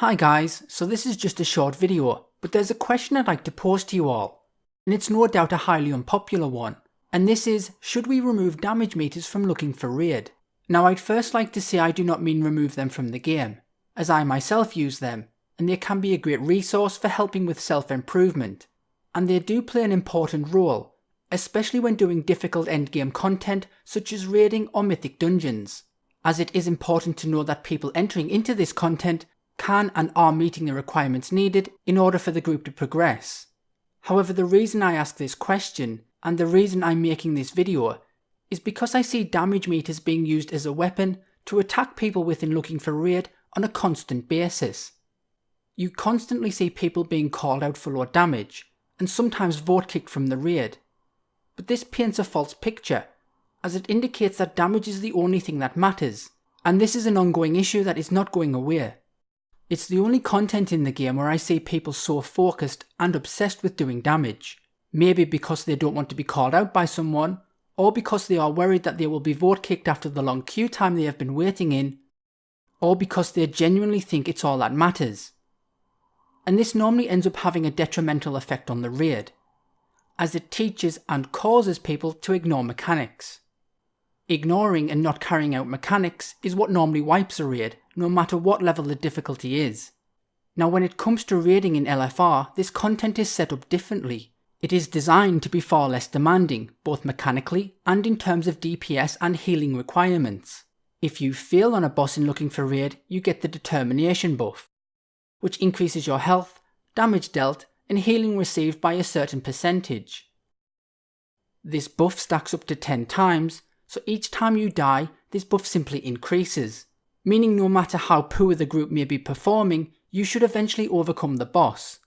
Hi guys, so this is just a short video, but there's a question I'd like to pose to you all. And it's no doubt a highly unpopular one. And this is, should we remove damage meters from looking for raid? Now I'd first like to say I do not mean remove them from the game, as I myself use them, and they can be a great resource for helping with self-improvement. And they do play an important role, especially when doing difficult endgame content such as raiding or mythic dungeons, as it is important to know that people entering into this content can and are meeting the requirements needed in order for the group to progress. However, the reason I ask this question, and the reason I'm making this video, is because I see damage meters being used as a weapon to attack people within looking for raid on a constant basis. You constantly see people being called out for low damage, and sometimes vote kicked from the raid. But this paints a false picture, as it indicates that damage is the only thing that matters, and this is an ongoing issue that is not going away. It's the only content in the game where I see people so focused and obsessed with doing damage. Maybe because they don't want to be called out by someone, or because they are worried that they will be vote kicked after the long queue time they have been waiting in, or because they genuinely think it's all that matters. And this normally ends up having a detrimental effect on the raid, as it teaches and causes people to ignore mechanics. Ignoring and not carrying out mechanics is what normally wipes a raid, no matter what level the difficulty is. Now when it comes to raiding in LFR, this content is set up differently. It is designed to be far less demanding, both mechanically and in terms of DPS and healing requirements. If you fail on a boss in looking for raid, you get the determination buff, which increases your health, damage dealt, and healing received by a certain percentage. This buff stacks up to 10 times, so each time you die, this buff simply increases, meaning no matter how poor the group may be performing, you should eventually overcome the boss.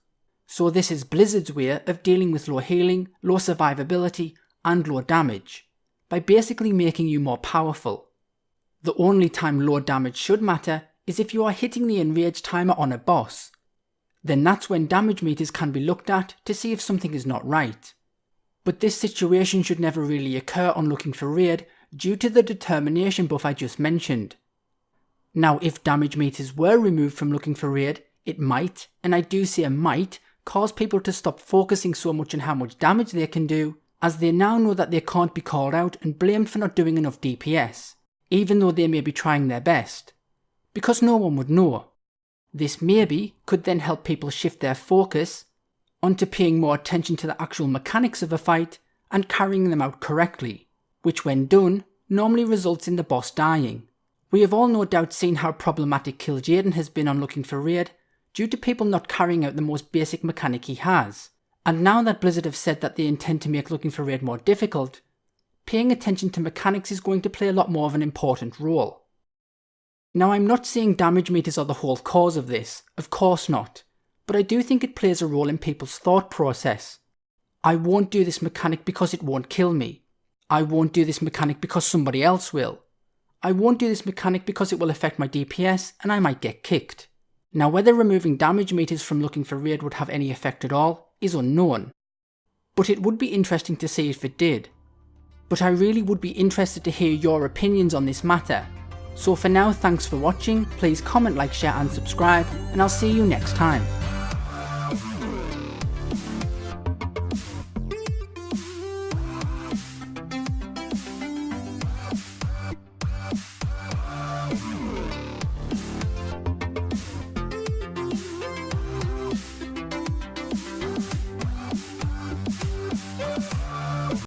So this is Blizzard's way of dealing with low healing, low survivability, and low damage, by basically making you more powerful. The only time low damage should matter is if you are hitting the enrage timer on a boss. Then that's when damage meters can be looked at to see if something is not right. But this situation should never really occur on looking for raid due to the determination buff I just mentioned. Now if damage meters were removed from looking for raid, it might, and I do say might, cause people to stop focusing so much on how much damage they can do, as they now know that they can't be called out and blamed for not doing enough DPS, even though they may be trying their best. Because no one would know. This maybe could then help people shift their focus onto paying more attention to the actual mechanics of a fight and carrying them out correctly, which when done, normally results in the boss dying. We have all no doubt seen how problematic Kill Jaden has been on looking for raid due to people not carrying out the most basic mechanic he has, and now that Blizzard have said that they intend to make looking for raid more difficult, paying attention to mechanics is going to play a lot more of an important role. Now I'm not saying damage meters are the whole cause of this, of course not, but I do think it plays a role in people's thought process. I won't do this mechanic because it won't kill me. I won't do this mechanic because somebody else will. I won't do this mechanic because it will affect my DPS and I might get kicked. Now whether removing damage meters from looking for raid would have any effect at all is unknown. But it would be interesting to see if it did. But I really would be interested to hear your opinions on this matter. So for now, thanks for watching, please comment, like, share and subscribe, and I'll see you next time.